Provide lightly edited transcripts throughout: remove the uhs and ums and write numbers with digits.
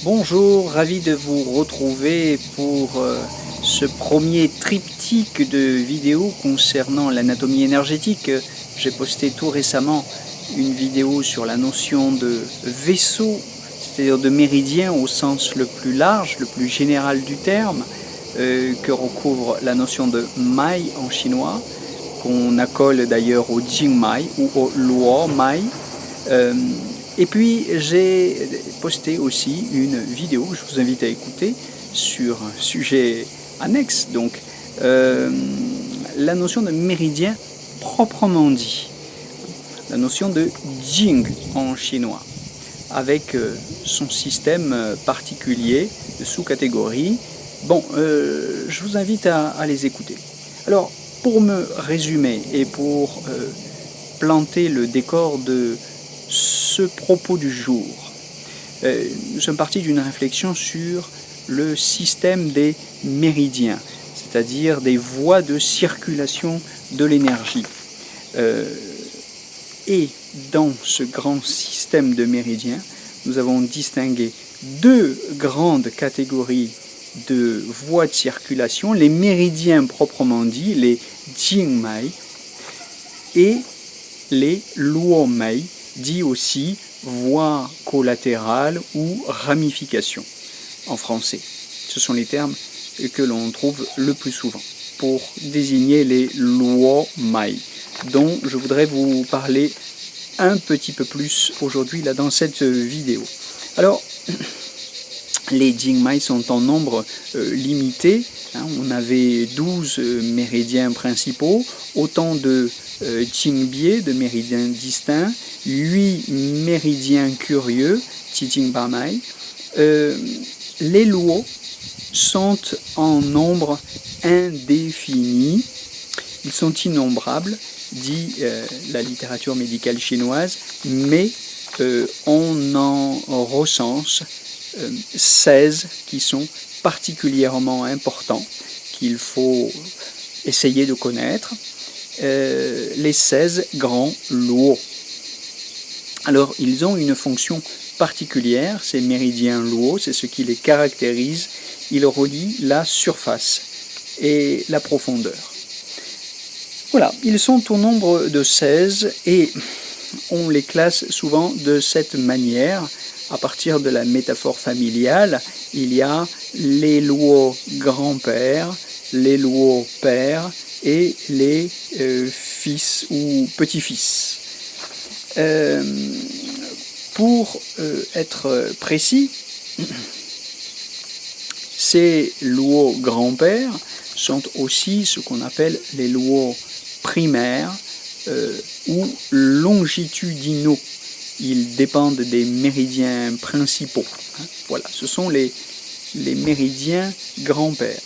Bonjour, ravi de vous retrouver pour ce premier triptyque de vidéos concernant l'anatomie énergétique. J'ai posté tout récemment une vidéo sur la notion de vaisseau, c'est-à-dire de méridien au sens le plus large, le plus général du terme, que recouvre la notion de Mai en chinois, qu'on accole d'ailleurs au Jingmai ou au Luo Mai. Et puis j'ai posté aussi une vidéo que je vous invite à écouter sur un sujet annexe, donc la notion de méridien proprement dit, la notion de Jing en chinois, avec son système particulier de sous-catégories. Bon, je vous invite à les écouter. Alors, pour me résumer et pour planter le décor de ce propos du jour, nous sommes partis d'une réflexion sur le système des méridiens, c'est-à-dire des voies de circulation de l'énergie. Et dans ce grand système de méridiens, nous avons distingué deux grandes catégories de voies de circulation, les méridiens proprement dits, les Jingmai, et les Luomei, dit aussi voie collatérale ou ramification en français. Ce sont les termes que l'on trouve le plus souvent pour désigner les Luomei, dont je voudrais vous parler un petit peu plus aujourd'hui là dans cette vidéo. Alors, les Jingmai sont en nombre limité. On avait 12 méridiens principaux, autant de Jingbie, de méridiens distincts, 8 méridiens curieux, Jijingbamai. Les luo sont en nombre indéfini. Ils sont innombrables, dit la littérature médicale chinoise, mais on en recense 16 qui sont particulièrement importants, qu'il faut essayer de connaître, les 16 grands luo. Alors, ils ont une fonction particulière, ces méridiens luo, c'est ce qui les caractérise. Ils relient la surface et la profondeur. Voilà, ils sont au nombre de 16 et on les classe souvent de cette manière. À partir de la métaphore familiale, il y a les luo grands-pères, les luo pères et les fils ou petits-fils. Pour être précis, ces luo grands-pères sont aussi ce qu'on appelle les luo primaires ou longitudinaux. Ils dépendent des méridiens principaux. Voilà, ce sont les méridiens grands-pères.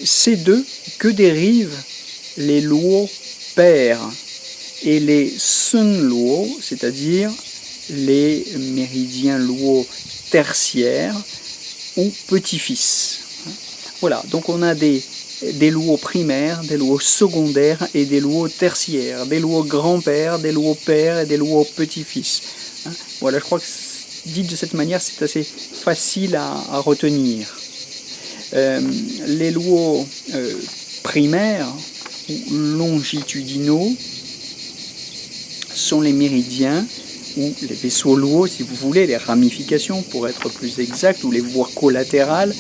C'est d'eux que dérivent les luo pères et les sun luo, c'est-à-dire les méridiens luo tertiaires ou petits-fils. Voilà, donc on a des luo primaires, des luo secondaires et des luo tertiaires, des luo grands-pères, des luo pères et des luo petits-fils. Voilà, je crois que dit de cette manière, c'est assez facile à retenir. Les luo primaires ou longitudinaux sont les méridiens ou les vaisseaux luo, si vous voulez, les ramifications pour être plus exact, ou les voies collatérales,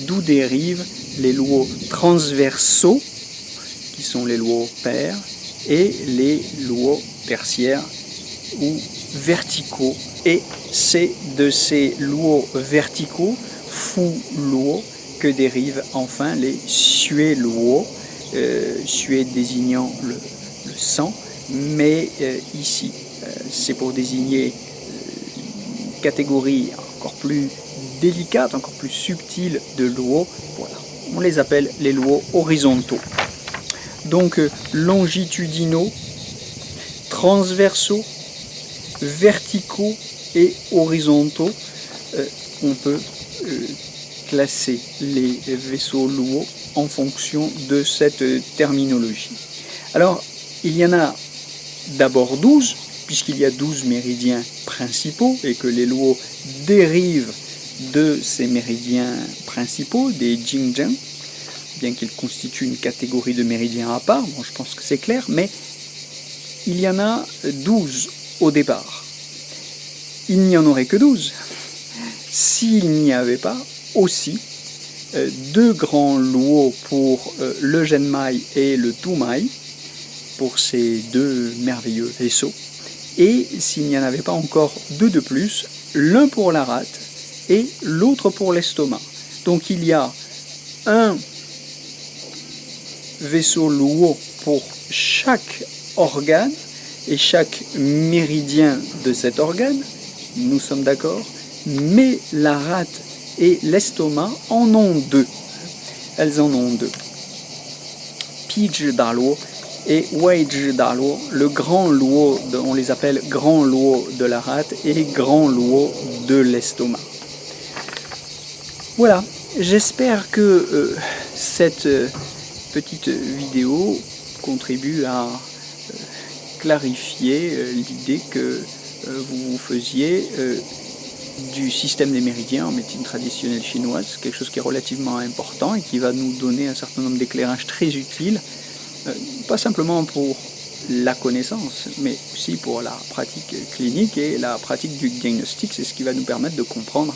d'où dérivent les luo transversaux, qui sont les luo pères, et les luo tertiaires ou verticaux. Et c'est de ces luo verticaux, fu luo, que dérivent enfin les xue luo, xue désignant le sang, mais ici, c'est pour désigner une catégorie encore plus délicate, encore plus subtile de luo. Voilà. On les appelle les luo horizontaux. Donc longitudinaux, transversaux, verticaux et horizontaux, on peut classer les vaisseaux luo en fonction de cette terminologie. Alors, il y en a d'abord 12, puisqu'il y a 12 méridiens principaux et que les luo dérivent de ces méridiens principaux, des Jingzheng, bien qu'ils constituent une catégorie de méridiens à part, bon, je pense que c'est clair, mais il y en a 12 au départ. Il n'y en aurait que 12 s'il n'y avait pas aussi deux grands luo pour le Zhenmai et le Dumai, pour ces deux merveilleux vaisseaux, et s'il n'y en avait pas encore deux de plus, l'un pour la rate et l'autre pour l'estomac. Donc il y a un vaisseau luo pour chaque organe et chaque méridien de cet organe, nous sommes d'accord, mais la rate et l'estomac en ont deux. Elles en ont deux. Pi Zhi Da Luo et Wei Zhi Da Luo, le grand luo, on les appelle grand luo de la rate et grand luo de l'estomac. Voilà, j'espère que cette petite vidéo contribue à clarifier l'idée que vous faisiez du système des méridiens en médecine traditionnelle chinoise, quelque chose qui est relativement important et qui va nous donner un certain nombre d'éclairages très utiles, pas simplement pour la connaissance, mais aussi pour la pratique clinique et la pratique du diagnostic. C'est ce qui va nous permettre de comprendre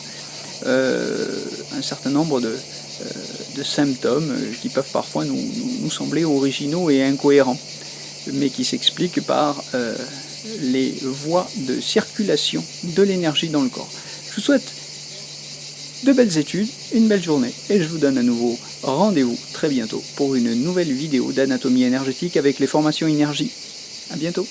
un certain nombre de symptômes qui peuvent parfois nous sembler originaux et incohérents, mais qui s'expliquent par les voies de circulation de l'énergie dans le corps. Je vous souhaite de belles études, une belle journée, et je vous donne à nouveau rendez-vous très bientôt pour une nouvelle vidéo d'anatomie énergétique avec les formations énergie. À bientôt.